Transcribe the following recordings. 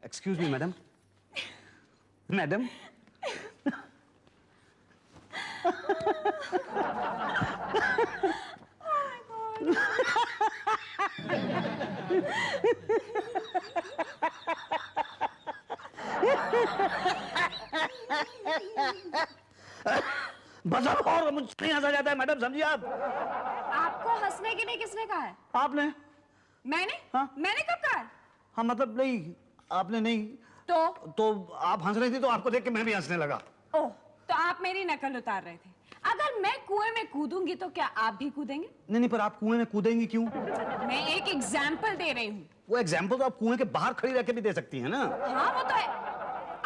Excuse me madam. Madam बस अब और मुझसे नहीं हंसा जाता है मैडम, समझिए आप। आपको हंसने के लिए किसने कहा है? आपने। मैंने? हाँ? मैंने कब कहा? हाँ मतलब नहीं, आपने नहीं। तो आप हंस रही थी तो आपको देख के मैं भी हंसने लगा। ओह, तो आप मेरी नकल उतार रहे थे। अगर मैं कुएं में कूदूंगी तो क्या आप भी कूदेंगे? नहीं, पर आप कुएं में कूदेंगी क्यों? मैं एक एग्जाम्पल दे रही हूँ। वो एग्जाम्पल तो आप कुएं के बाहर खड़ी रह के भी दे सकती हैं ना। हाँ वो तो है।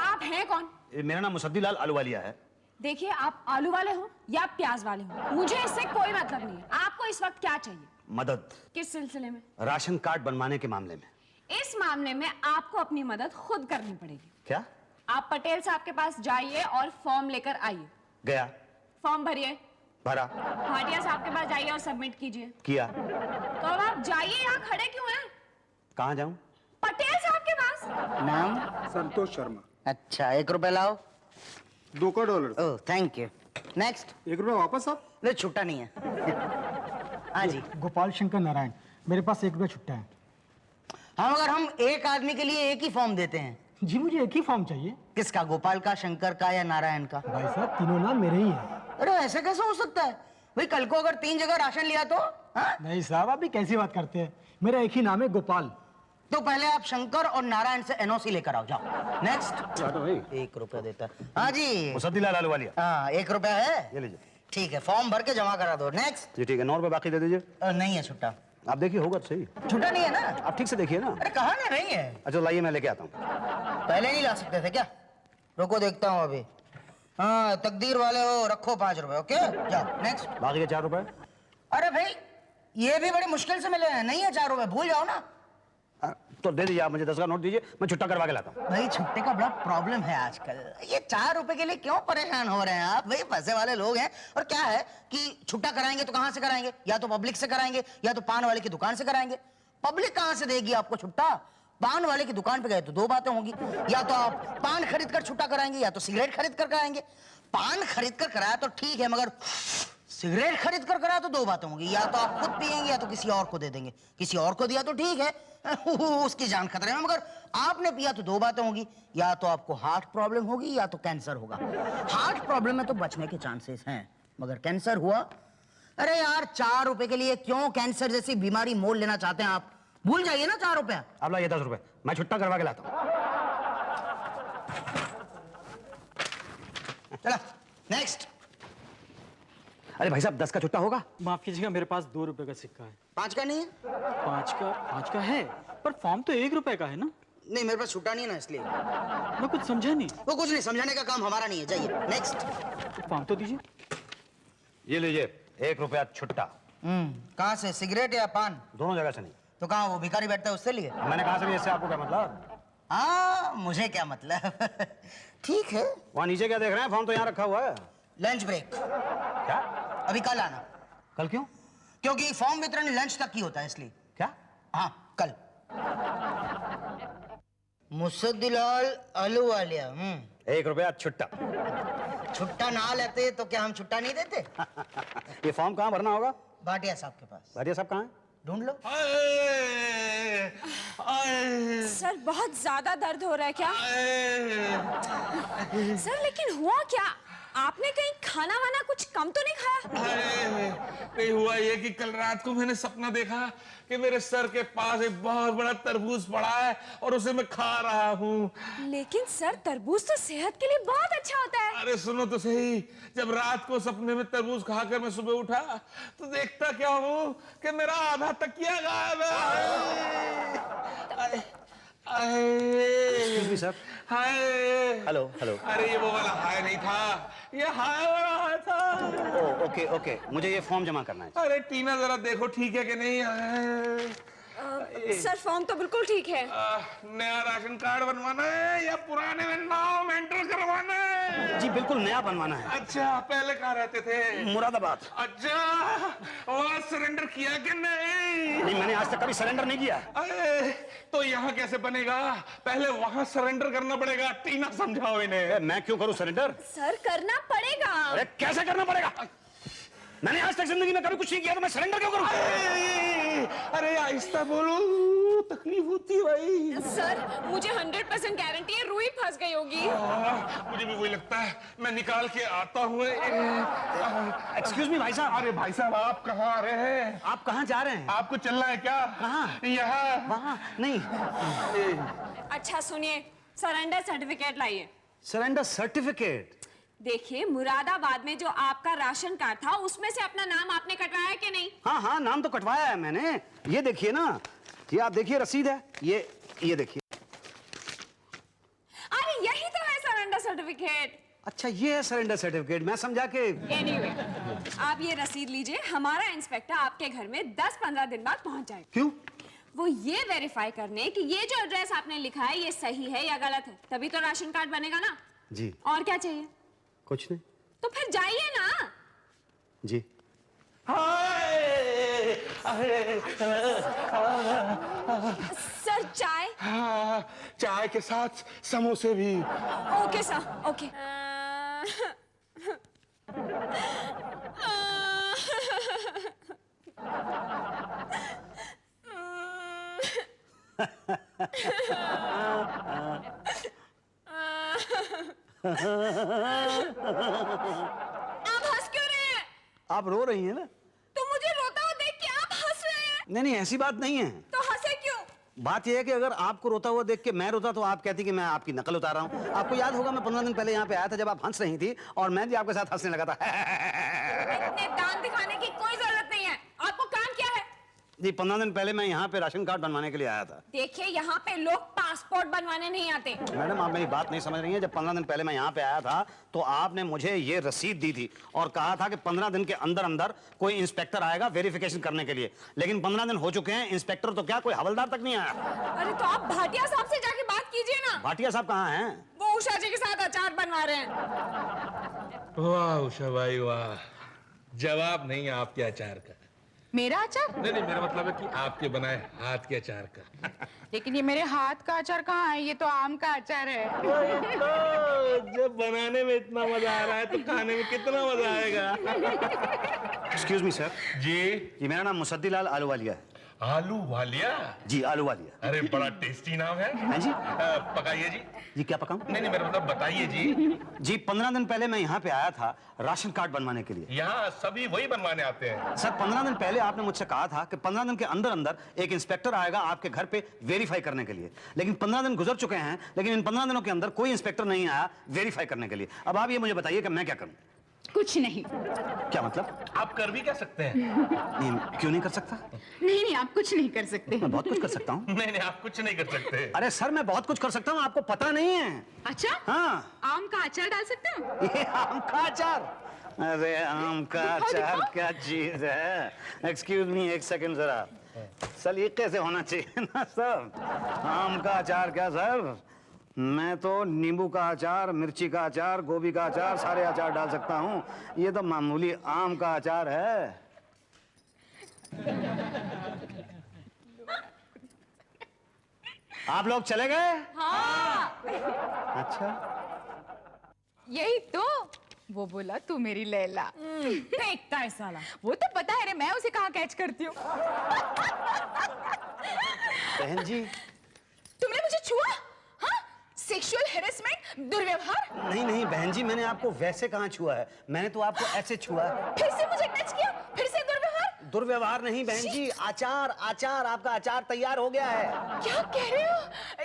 आप हैं कौन? मेरा नाम मुसद्दीलाल आलूवालिया है। देखिए, आप आलू वाले हो या प्याज वाले हो, मुझे इससे कोई मतलब नहीं है। आपको इस वक्त क्या चाहिए? मदद। किस सिलसिले में? राशन कार्ड बनवाने के मामले में। इस मामले में आपको अपनी मदद खुद करनी पड़ेगी। क्या? आप पटेल साहब के पास जाइए और फॉर्म लेकर आइए। गया। फॉर्म भरिए। भरा। भाटिया साहब के पास जाइए और सबमिट कीजिए। किया। तो अब आप जाइए, यहाँ खड़े क्यों हैं? कहाँ जाऊं? पटेल साहब के पास। नाम? संतोष शर्मा। अच्छा, 1 रुपया लाओ। $2 ओह थैंक यू। नेक्स्ट। 1 रुपया वापस आप? नहीं, छुट्टा नहीं है। हाँ जी। गोपाल शंकर नारायण, मेरे पास 1 रुपया छुट्टा है। हाँ, मगर हम एक आदमी के लिए एक ही फॉर्म देते हैं। जी मुझे एक ही फॉर्म चाहिए। किसका? गोपाल का, शंकर का या नारायण का? भाई साहब तीनों नाम मेरे ही हैं। अरे ऐसे कैसे हो सकता है भाई? कल को अगर 3 जगह राशन लिया तो? हाँ? नहीं साहब, आप भी कैसी बात करते हैं? मेरा एक ही नाम है, गोपाल। तो पहले आप शंकर और नारायण से एनओसी लेकर आओ, जाओ। नेक्स्ट। 1 रुपया देता है। हाँ जी। मुसद्दीलाल आलूवालिया। हाँ, 1 रुपया है। ये लीजिए। ठीक है, फॉर्म भर के जमा करा दो। नेक्स्ट। जी ठीक है, 9 रुपए बाकी दे दीजिए। नहीं है छुट्टा। आप देखिए होगा तो सही। छुट्टा नहीं है ना? आप ठीक से देखिए ना। अरे कहा ना नहीं है। अच्छा लाइए, मैं लेके आता हूँ। पहले नहीं ला सकते थे क्या? रुको देखता हूँ अभी। हाँ, तकदीर वाले हो, रखो 5 रुपए। ओके, जाओ। नेक्स्ट। बाकी के 4 रुपए। अरे भाई, ये भी बड़ी मुश्किल से मिले हैं। नहीं है 4 रुपए, भूल जाओ ना। तो दे दीजिए, आप मुझे 10 का नोट दीजिए, मैं छुट्टा करवा के लाता हूँ। भाई छुट्टे का बड़ा प्रॉब्लम है आजकल। ये 4 रुपए के लिए क्यों परेशान हो रहे हैं आप? भाई पैसे वाले लोग हैं। और क्या है कि छुट्टा कराएंगे तो कहां से कराएंगे? या तो पब्लिक से कराएंगे या तो पान वाले की दुकान से कराएंगे। पब्लिक कहां से देगी आपको छुट्टा? पान वाले की दुकान पे गए तो 2 बातें होंगी। या तो आप पान खरीद कर छुट्टा कराएंगे या तो सिगरेट खरीद कर कराएंगे। पान खरीद कर कराया तो ठीक है, मगर सिगरेट खरीद कर कराया तो 2 बातें होंगी। या तो आप खुद पिएंगे या तो किसी और को दे देंगे। किसी और को दिया तो ठीक है, उसकी जान खतरे में, मगर आपने पिया तो 2 बातें होंगी। या तो आपको हार्ट प्रॉब्लम होगी या तो कैंसर होगा। हार्ट प्रॉब्लम में तो बचने के चांसेस हैं, मगर कैंसर हुआ? अरे यार, 4 रुपए के लिए क्यों कैंसर जैसी बीमारी मोल लेना चाहते हैं आप? भूल जाइए ना 4 रुपया। अब लाइए 10 रुपए, मैं छुट्टा करवा के लाता हूँ। चला नेक्स्ट। अरे भाई साहब 10 का छुट्टा होगा? माफ कीजिएगा, मेरे पास 2 रुपए का सिक्का है। 5 का नहीं है? 5 का है, पर फॉर्म तो 1 रुपए का है ना? नहीं, मेरे पास छुट्टा नहीं है ना, इसलिए। मैं कुछ समझा नहीं। वो कुछ नहीं, समझाने का काम हमारा नहीं है। जाइए नेक्स्ट। तो फॉर्म तो दीजिए। ये लीजिए 1 रुपया छुट्टा। कहाँ से? सिगरेट या पान? दोनों जगह से नहीं। तो कहाँ वो भिखारी बैठता है, उससे लिए? मैंने कहा से भी, इससे आपको क्या मतलब? हाँ, मुझे क्या मतलब। ठीक है। वहाँ नीचे क्या देख रहे हैं? फॉर्म तो यहाँ रखा हुआ है। Lunch break. क्या? अभी कल आना। कल क्यों? क्योंकि फॉर्म वितरण लंच तक ही होता है, इसलिए। क्या? हाँ, कल। मुसद्दीलाल आलूवालिया। 1 रुपया छुट्टा। छुट्टा ना लेते तो क्या हम छुट्टा नहीं देते? ये फॉर्म कहाँ भरना होगा? भाटिया साहब के पास। भाटिया साहब कहाँ हैं? ढूंढ लो। सर बहुत ज्यादा दर्द हो रहा है क्या? सर लेकिन हुआ क्या? आपने कहीं खाना वाना कुछ कम तो नहीं खाया? नहीं हुआ ये कि कल रात को मैंने सपना देखा कि मेरे सर के पास एक बहुत बड़ा तरबूज पड़ा है और उसे मैं खा रहा हूँ। लेकिन सर तरबूज तो सेहत के लिए बहुत अच्छा होता है। अरे सुनो तो सही, जब रात को सपने में तरबूज खाकर मैं सुबह उठा तो देखता क्या हूँ कि मेरा आधा तकिया गायब है। Excuse me, sir. Hi. Hello hello. अरे ये वो वाला हाय नहीं था, ये हाय वाला हाय था। ओके ओके, मुझे ये फॉर्म जमा करना है। अरे टीना जरा देखो ठीक है कि नहीं। सर फॉर्म तो बिल्कुल ठीक है। नया राशन कार्ड बनवाना है या पुराने में नाम एंटर करवाना है? जी बिल्कुल नया बनवाना है। अच्छा, पहले कहाँ रहते थे? मुरादाबाद। अच्छा, वहाँ सरेंडर किया कि नहीं? नहीं, मैंने आज तक कभी सरेंडर नहीं किया। अरे तो यहाँ कैसे बनेगा? पहले वहाँ सरेंडर करना पड़ेगा। टीना समझाओ इन्हें। मैं क्यों करूं सरेंडर? सर करना पड़ेगा। अरे कैसे करना पड़ेगा? मैंने आज तक जिंदगी में कभी कुछ नहीं किया तो मैं सरेंडर क्यों करूं? अरे आहिस्ता बोलो, तकलीफ होती है भाई। सर मुझे 100% गारंटी है रूही फंस गई होगी। मुझे भी वही लगता है। मैं निकाल के आता हूँ। एक्सक्यूज मी भाई साहब। अरे भाई साहब, आप कहाँ आ रहे हैं? आप कहाँ जा रहे हैं? आपको चलना है क्या? कहाँ? यहाँ। वहाँ नहीं। अच्छा सुनिए, सरेंडर सर्टिफिकेट लाइए। Surrender certificate? देखिए, मुरादाबाद में जो आपका राशन कार्ड था उसमें से अपना नाम आपने कटवाया कि नहीं? हाँ हाँ, नाम तो कटवाया है मैंने। ये देखिए ना, ये आप देखिए रसीद है। ये देखिए। अरे यही तो है सरेंडर सर्टिफिकेट। अच्छा, ये है सरेंडर सर्टिफिकेट। मैं समझा के। एनीवे, आप ये रसीद लीजिए। हमारा इंस्पेक्टर आपके घर में 10-15 दिन बाद पहुंच जाएगा। क्यों? वो ये वेरीफाई करने कि ये जो एड्रेस आपने लिखा है ये सही है या गलत है, तभी तो राशन कार्ड बनेगा ना। जी। और क्या चाहिए? कुछ नहीं। तो फिर जाइए ना। जी। सर चाय? हाँ, चाय के साथ समोसे भी। Okay sir, okay. आप हंस क्यों रहे हैं? आप रो रही हैं ना? तो मुझे रोता हुआ देख के आप हंस रहे हैं। नहीं नहीं, ऐसी बात नहीं है। तो हंसे क्यों? बात यह है कि अगर आपको रोता हुआ देख के मैं रोता तो आप कहती कि मैं आपकी नकल उतार रहा हूँ। आपको याद होगा मैं 15 दिन पहले यहाँ पे आया था जब आप हंस रही थी और मैं भी आपके साथ हंसने लगा था। इतने दांत दिखाने की कोई जरूरत नहीं है। आपको काम क्या है? जी 15 दिन पहले मैं यहाँ पे राशन कार्ड बनवाने के लिए आया था। देखिए, यहाँ पे लोग पासपोर्ट बनवाने नहीं आते। मैडम आप मेरी बात नहीं समझ रही हैं। जब 15 दिन पहले मैं यहाँ पे आया था तो आपने मुझे ये रसीद दी थी और कहा था कि 15 दिन के अंदर अंदर कोई इंस्पेक्टर आएगा वेरिफिकेशन करने के लिए। लेकिन 15 दिन हो चुके हैं, इंस्पेक्टर तो क्या कोई हवलदार तक नहीं आया। अरे तो आप भाटिया साहब से जाके बात कीजिए ना। भाटिया साहब कहाँ हैं? वो उषा जी के साथ अचार बनवा रहे हैं। वाह उषा भाई वाह, जवाब नहीं आपके अचार का। मेरा अचार? नहीं नहीं, मेरा मतलब है कि आपके बनाए हाथ के अचार का। लेकिन ये मेरे हाथ का अचार कहाँ है? ये तो आम का अचार है। तो जब बनाने में इतना मजा आ रहा है तो खाने में कितना मजा आएगा। Excuse me sir. जी जी मेरा नाम मुसद्दीलाल आलूवालिया है। आलू वालिया? जी आलूवालिया। अरे बड़ा टेस्टी नाम है। हैं जी? पकाइए जी। जी क्या पकाऊं? नहीं नहीं, मेरा मतलब बताइए जी। जी 15 दिन पहले मैं यहाँ पे आया था राशन कार्ड बनवाने के लिए। यहाँ सभी वही बनवाने आते हैं। सर 15 दिन पहले आपने मुझसे कहा था कि 15 दिन के अंदर अंदर एक इंस्पेक्टर आएगा आपके घर पे वेरीफाई करने के लिए। लेकिन 15 दिन गुजर चुके हैं, लेकिन इन 15 दिनों के अंदर कोई इंस्पेक्टर नहीं आया वेरीफाई करने के लिए। अब आप ये मुझे बताइए कि मैं क्या करूं? कुछ नहीं। क्या मतलब? आप कर भी क्या सकते हैं? नहीं, क्यों नहीं कर सकता? नहीं, आप कुछ नहीं कर सकते। मैं बहुत कुछ कर सकता हूँ। नहीं नहीं, आप कुछ नहीं कर सकते। अरे सर मैं बहुत कुछ कर सकता हूँ, आपको पता नहीं है। अच्छा? हाँ। आम का अचार डाल सकते हो? ये आम का अचार? अरे आम का अचार क्या चीज है? एक्सक्यूज मी एक सेकंड जरा। सलीके से होना चाहिए ना सब। आम का अचार क्या सर? मैं तो नींबू का अचार, मिर्ची का अचार, गोभी का अचार, सारे अचार डाल सकता हूँ। ये तो मामूली आम का अचार है। आप लोग चले गए? हाँ। अच्छा। यही तो। वो बोला तू मेरी लैला। फेंकता है साला। वो तो पता है रे, मैं उसे कहाँ कैच करती हूँ। बहन जी। तुमने मुझे छुआ? हाँ? सेक्सुअल हैरेसमेंट, दुर्व्यवहार? नहीं नहीं बहन जी, मैंने आपको वैसे कहाँ छुआ है? मैंने तो आपको ऐसे छुआ है। फिर से मुझे टच किया, फिर से दुर्व्यवहार? दुर्व्यवहार नहीं बहन जी, आचार आचार। आपका अचार तैयार हो गया है। क्या कह रहे हो?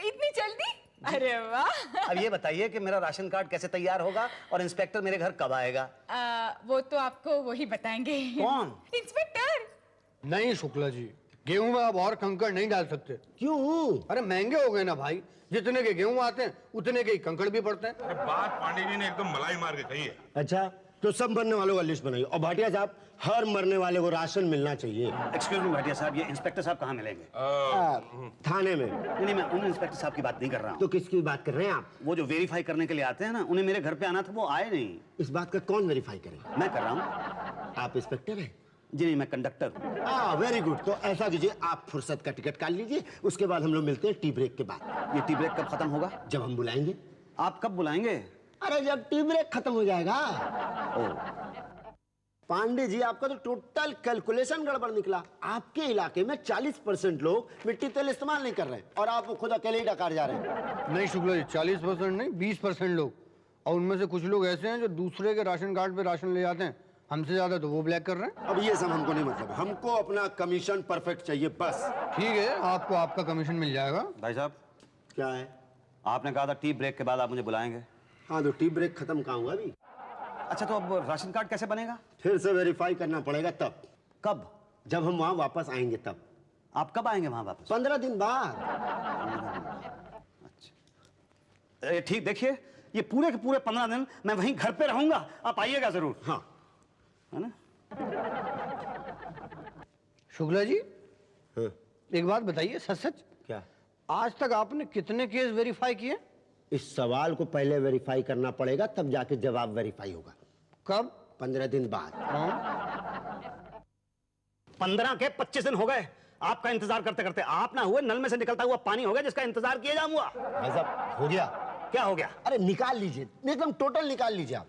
इतनी जल्दी? अरे वाह। अब ये बताइए कि मेरा राशन कार्ड कैसे तैयार होगा और इंस्पेक्टर मेरे घर कब आएगा? वो तो आपको वही बताएंगे। कौन? इंस्पेक्टर। नहीं शुक्ला जी, गेहूं में अब और कंकड़ नहीं डाल सकते। क्यों? अरे महंगे हो गए ना भाई। जितने के गेहूं आते हैं उतने के ही कंकड़ भी पड़ते हैं। अरे बात पांडे जी ने एकदम मलाई मार के कही है। अच्छा, तो सब मरने वालों का लिस्ट बनाइए। और भाटिया साहब, हर मरने वाले को राशन मिलना चाहिए। एक्सक्यूज मी भाटिया साहब, ये इंस्पेक्टर साहब कहाँ मिलेंगे? थाने में। नहीं, मैं उन इंस्पेक्टर साहब की बात नहीं कर रहा हूँ। तो किसकी बात कर रहे हैं आप? वो जो वेरीफाई करने के लिए आते हैं ना, उन्हें मेरे घर पे आना था, वो आए नहीं। इस बात का कौन वेरीफाई करे? मैं कर रहा हूँ। आप इंस्पेक्टर हैं? जी नहीं, मैं कंडक्टर हूँ। Very good. तो ऐसा कीजिए, आप फुर्सत का टिकट काट लीजिए, उसके बाद हम लोग मिलते हैं टी ब्रेक के बाद। ये टी ब्रेक कब खत्म होगा? जब हम बुलाएंगे। आप कब बुलाएंगे? अरे जब टी ब्रेक खत्म हो जाएगा। पांडे जी, आपका तो टोटल कैलकुलेशन गड़बड़ निकला। आपके इलाके में 40% लोग मिट्टी तेल इस्तेमाल नहीं कर रहे हैं और आप खुद अकेले ही डकार जा रहे हैं। नहीं शुक्ला जी, 40% नहीं 20% लोग, और उनमें से कुछ लोग ऐसे हैं जो दूसरे के राशन कार्ड पे राशन ले जाते हैं, हमसे ज्यादा तो वो ब्लैक कर रहे हैं। अब ये सब हमको नहीं मतलब, हमको अपना कमीशन परफेक्ट चाहिए बस। ठीक है, आपको आपका कमीशन मिल जाएगा। भाई साहब, क्या है? आपने कहा था टी ब्रेक के बाद आप मुझे बुलाएंगे। हाँ, तो टी ब्रेक खत्म कहाँ हुआ अभी? अच्छा, तो अब राशन कार्ड कैसे बनेगा? फिर से वेरीफाई करना पड़ेगा। तब? कब? जब हम वहाँ वापस आएंगे तब। आप कब आएंगे वहाँ वापस? 15 दिन बाद। अच्छा, ठीक, देखिए ये पूरे के पूरे 15 दिन मैं वहीं घर पे रहूंगा, आप आइएगा जरूर। हाँ, है ना? शुक्ला जी, हाँ। एक बात बताइए, सच सच, क्या? आज तक आपने कितने केस वेरीफाई किए? इस सवाल को पहले वेरीफाई करना पड़ेगा, तब जाके जवाब वेरीफाई होगा। कब? 15 दिन बाद। 15 के 25 दिन हो गए आपका इंतजार करते करते। आप ना हुए, नल में से निकलता हुआ पानी हो गया जिसका इंतजार किए जाम हुआ। भाई साहब, हो गया। क्या हो गया? अरे निकाल लीजिए, एकदम टोटल निकाल लीजिए आप।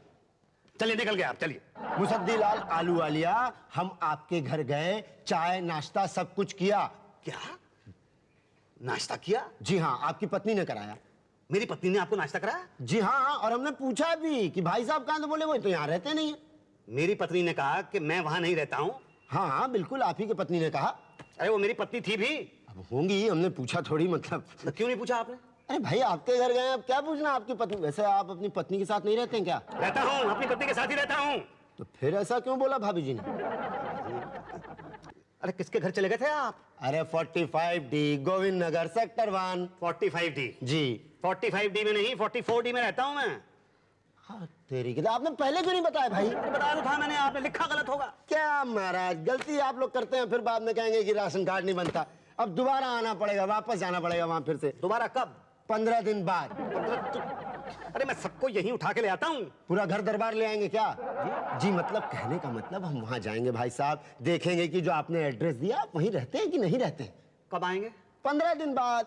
चलिए, निकल गया आप, चलिए। मुसद्दीलाल आलू वालिया, हम आपके घर गए, चाय नाश्ता सब कुछ किया। क्या नाश्ता किया? जी हाँ, आपकी पत्नी ने कराया। मेरी पत्नी ने आपको नाश्ता कराया? जी हाँ, और हमने पूछा भी कि भाई साहब कहाँ? तो बोले वो तो यहाँ रहते नहीं है। मेरी पत्नी ने कहा कि मैं वहां नहीं रहता हूँ। हाँ हाँ, बिल्कुल आप ही की पत्नी ने कहा। अरे वो मेरी पत्नी थी भी। अब होंगी, हमने पूछा थोड़ी, मतलब। तो क्यों नहीं पूछा आपने? अरे भाई, आपके घर गए, अब क्या पूछना आपकी पत्नी? वैसे आप अपनी पत्नी के साथ नहीं रहते हैं क्या? रहता हूँ, अपनी पत्नी के साथ ही रहता हूँ। तो फिर ऐसा क्यों बोला भाभी जी ने? अरे किसके घर चले गए थे आप? अरे 45D Govind Nagar sector 1। 45D? जी। 45D में नहीं, 44D में रहता हूँ मैं। हाँ, तेरी की तो आपने पहले क्यों नहीं बताया भाई? बता तो था मैंने, आपने लिखा गलत होगा। क्या महाराज, गलती आप लोग करते हैं, फिर बाद में कहेंगे कि राशन कार्ड नहीं बनता। अब दोबारा आना पड़ेगा, वापस जाना पड़ेगा वहां फिर से। दोबारा कब? 15 दिन बाद। अरे मैं सबको यहीं उठा के ले आता हूँ। पूरा घर दरबार ले आएंगे क्या? जी मतलब कहने का मतलब, हम वहां जाएंगे भाई साहब, देखेंगे कि जो आपने एड्रेस दिया आप वहीं रहते हैं कि नहीं रहते हैं। कब आएंगे? 15 दिन बाद।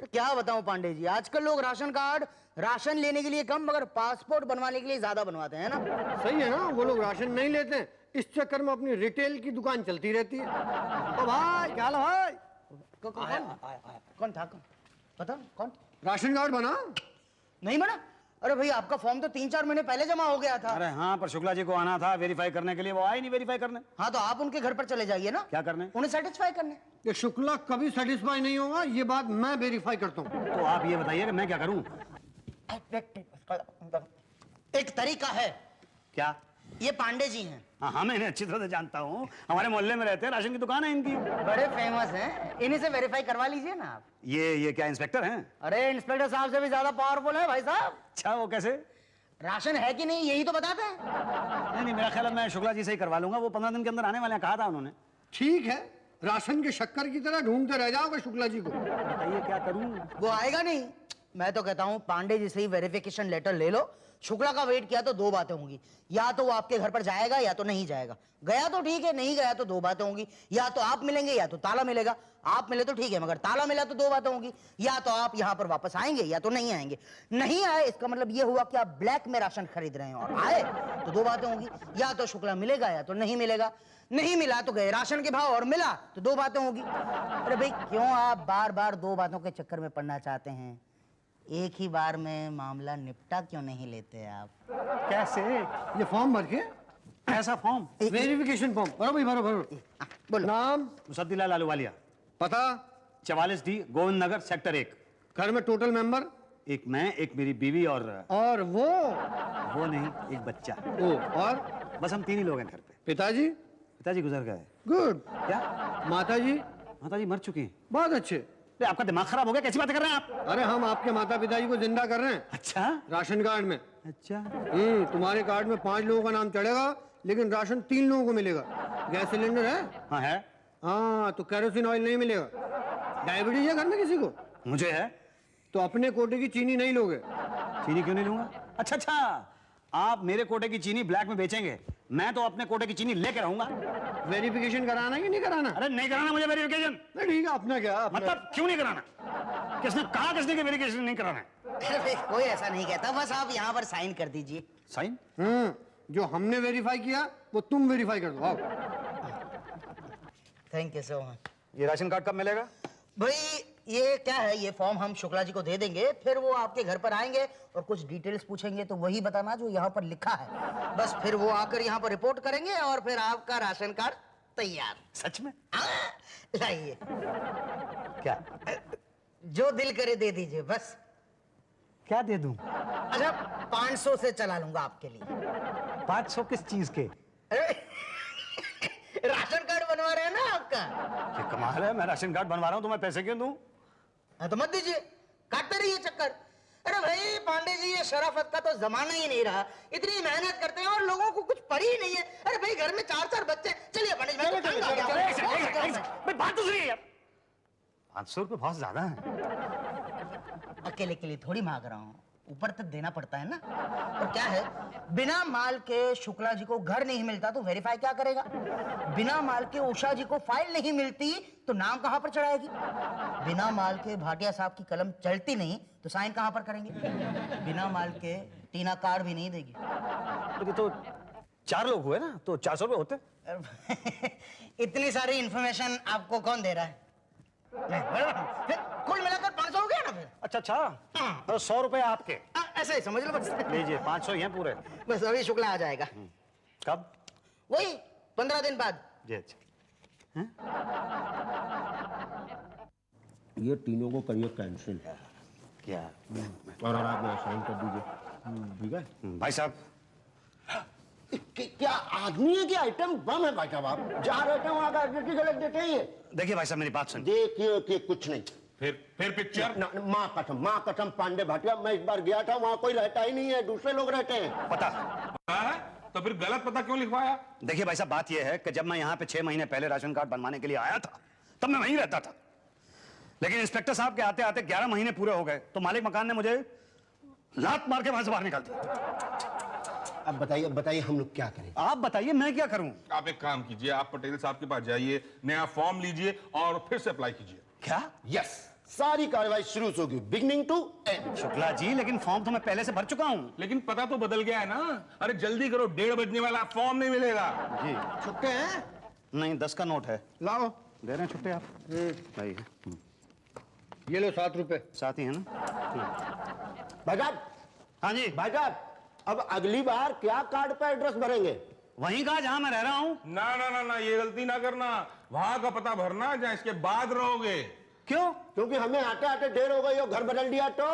क्या बताऊं पांडे जी, आजकल लोग राशन कार्ड राशन लेने के लिए कम मगर पासपोर्ट बनवाने के लिए ज्यादा बनवाते हैं ना। सही है ना, वो लोग राशन नहीं लेते हैं, इस चक्कर में अपनी रिटेल की दुकान चलती रहती है। ओ भाई, क्या हाल है भाई? कौन था? कौन बता? कौन? राशन कार्ड बना? नहीं बना? अरे भाई, आपका फॉर्म तो 3-4 महीने पहले जमा हो गया था। अरे हाँ, पर शुक्ला जी को आना था वेरीफाई करने के लिए, वो आए नहीं वेरीफाई करने। हाँ, तो आप उनके घर पर चले जाइए ना। क्या करने? उन्हें सेटिस्फाई करने। ये शुक्ला कभी सेटिस्फाई नहीं होगा, ये बात मैं वेरीफाई करता हूँ। तो आप ये बताइए कि मैं क्या करूँ? एक तरीका है। क्या? ये पांडे जी हैं। हाँ हाँ, मैं इन्हें अच्छी तरह से जानता हूँ, हमारे मोहल्ले में रहते हैं, राशन की दुकान है इनकी। बड़े फेमस हैं, इन्हीं से वेरीफाई करवा लीजिए ना आप। ये क्या इंस्पेक्टर हैं? अरे इंस्पेक्टर साहब से भी ज्यादा पावरफुल है भाई साहब। अच्छा, वो कैसे? राशन है कि नहीं यही तो बताते हैं। नहीं, मेरा ख्याल है मैं शुक्ला जी से ही करवा लूंगा, वो 15 दिन के अंदर आने वाले हैं, कहा था उन्होंने। ठीक है, राशन के शक्कर की तरह ढूंढते रह जाओगे शुक्ला जी को। बताइए क्या करूँ? वो आएगा नहीं। मैं तो कहता हूँ पांडे जी से ही वेरिफिकेशन लेटर ले लो। शुक्ला का वेट किया तो 2 बातें होंगी, या तो वो आपके घर पर जाएगा या तो नहीं जाएगा। गया तो ठीक है, नहीं गया तो 2 बातें होंगी, या तो आप मिलेंगे या तो ताला मिलेगा। आप मिले तो ठीक है, मगर ताला मिला तो 2 बातें होंगी, या तो आप यहाँ पर वापस आएंगे या तो नहीं आएंगे। नहीं आए इसका मतलब ये हुआ कि आप ब्लैक में राशन खरीद रहे हैं, और आए तो 2 बातें होंगी, या तो शुक्ला मिलेगा या तो नहीं मिलेगा। नहीं मिला तो गए राशन के भाव, और मिला तो 2 बातें होगी। अरे भाई, क्यों आप बार बार 2 बातों के चक्कर में पड़ना चाहते हैं? एक ही बार में मामला निपटा क्यों नहीं लेते आप? कैसे? ये फॉर्म भर के, ऐसा फॉर्म? वेरिफिकेशन फॉर्म भरो भाई, भरो भरो। बोलो। नाम? मुसद्दीलाल आलूवालिया। पता? 44D Govind Nagar sector 1। घर में टोटल मेंबर? एक मैं, एक मेरी बीवी और वो नहीं, एक बच्चा। ओ, और? बस हम 3 ही लोग हैं घर पे। पिताजी? पिताजी गुजर गए। गुड। क्या? माता जी? माता जी मर चुकी हैं। बहुत अच्छे। आपका दिमाग खराब हो गया, कैसी बातें कर रहे हैं आप? अरे हम आपके माता पिता जी को जिंदा कर रहे हैं। अच्छा? राशन कार्ड में। अच्छा, तुम्हारे कार्ड में 5 लोगों का नाम चढ़ेगा, लेकिन राशन 3 लोगों को मिलेगा। गैस सिलेंडर है? हाँ है। हाँ, तो केरोसिन ऑयल नहीं मिलेगा। डायबिटीज है घर में किसी को? मुझे है। तो अपने कोटे की चीनी नहीं लोगे। चीनी क्यों नहीं लूंगा? अच्छा अच्छा, आप मेरे कोटे की चीनी ब्लैक में बेचेंगे, मैं तो अपने कोटे की चीनी लेके रहूंगा। वेरिफिकेशन कराना है कि नहीं कराना? अरे नहीं कराना मुझे वेरिफिकेशन। नहीं, ठीक है, अपना क्या मतलब क्यों नहीं कराना? किसने कहा किसने कि वेरिफिकेशन नहीं कराना है? अरे भाई, कोई ऐसा नहीं कहता, बस आप यहाँ पर साइन कर दीजिए। साइन? जो हमने वेरीफाई किया वो तुम वेरीफाई कर दो। आओ। Thank you so much. ये राशन कार्ड कब मिलेगा? भाई ये क्या है, ये फॉर्म हम शुक्ला जी को दे देंगे, फिर वो आपके घर पर आएंगे और कुछ डिटेल्स पूछेंगे, तो वही बताना जो यहाँ पर लिखा है। बस फिर वो आकर यहाँ पर रिपोर्ट करेंगे और फिर आपका राशन कार्ड तैयार। सच में? लाइए, क्या? जो दिल करे दे दीजिए बस। क्या दे दूं? अच्छा, 500 से चला लूंगा आपके लिए। 500 किस चीज के? राशन कार्ड बनवा रहे हैं ना आपका। ये कमाल है, मैं राशन कार्ड बनवा रहा हूँ तो मैं पैसे क्यों दूं? हाँ तो मत दीजिए, काटते रहिए चक्कर। अरे भाई पांडे जी, ये शराफत का तो जमाना ही नहीं रहा। इतनी मेहनत करते हैं और लोगों को कुछ पड़ी ही नहीं है। अरे भाई घर में 4-4 बच्चे। चलिए पंडित जी, भाई बात तो सुनिए यार। 500 रुपये बहुत ज्यादा है। अकेले के लिए थोड़ी मांग रहा हूँ, ऊपर तक देना पड़ता है ना। और क्या है, बिना माल के शुक्ला जी को घर नहीं मिलता तो वेरीफाई क्या करेगा? बिना माल के उषा जी को फाइल नहीं मिलती तो नाम कहां पर चढ़ाएगी? बिना माल के भाटिया साहब की कलम चलती नहीं तो साइन कहां पर करेंगे? बिना माल के टीना कार्ड भी नहीं देगी। तो 4 लोग हुए ना, तो 400 रुपये होते। इतनी सारी इंफॉर्मेशन आपको कौन दे रहा है? फिर कुल मिलाकर 500 हो गया ना फिर। अच्छा अच्छा, तो 100 रुपये आपके। ऐसा ही समझ लो बस। लीजिए, 500 ही हैं पूरे। बस अभी शुक्ला आ जाएगा। कब? वही 15 दिन बाद। जी अच्छा। ये तीनों को करिए कैंसिल। क्या? और आप साइन कर दीजिए, ठीक है? भाई साहब, क्या आदमी है कि आइटम बम है भाई साहब? आप जहाँ रहते हैं वहाँ का एड्रेस गलत देते हैं ये। देखिए भाई साहब, मेरी बात सुनिए। देखिए कि कुछ नहीं। फिर पिक्चर? माँ कसम पांडे भाटिया, मैं इस बार गया था, वहाँ कोई रहता ही नहीं है, दूसरे लोग रहते हैं। पता? तो फिर गलत पता क्यों लिखवाया? देखिए भाई साहब, बात यह है कि जब मैं यहाँ पे 6 महीने पहले राशन कार्ड बनवाने के लिए आया था तब मैं वहीं रहता था, लेकिन इंस्पेक्टर साहब के आते आते 11 महीने पूरे हो गए तो मालिक मकान ने मुझे लात मार के वहां से बाहर निकाल दिया। अब बताइए बताइए हम लोग क्या करें? आप बताइए, मैं क्या करूं? आप एक काम कीजिए, आप पटेल साहब के पास जाइए, नया फॉर्म लीजिए और फिर से अप्लाई कीजिए। क्या? यस, सारी कार्रवाई शुरू होगी, beginning to and. Shukla ji, लेकिन फॉर्म तो मैं पहले से भर चुका हूं। लेकिन पता तो बदल गया है ना। अरे जल्दी करो, 1:30 बजने वाला, फॉर्म नहीं मिलेगा। जी छुट्टे हैं? नहीं, 10 का नोट है। लाओ। दे रहे हैं छुट्टे आप? भाई ये लो 7 रुपए। साथ ही है ना? भाई साहब। हाँ जी भाई साहब, अब अगली बार क्या कार्ड पे एड्रेस भरेंगे? वहीं का जहां मैं रह रहा हूं। ना ना ना ना, ये गलती ना करना। वहां का पता भरना जहां इसके बाद रहोगे। क्यों? क्योंकि हमें आते आते देर हो गई और घर बदल दिया तो।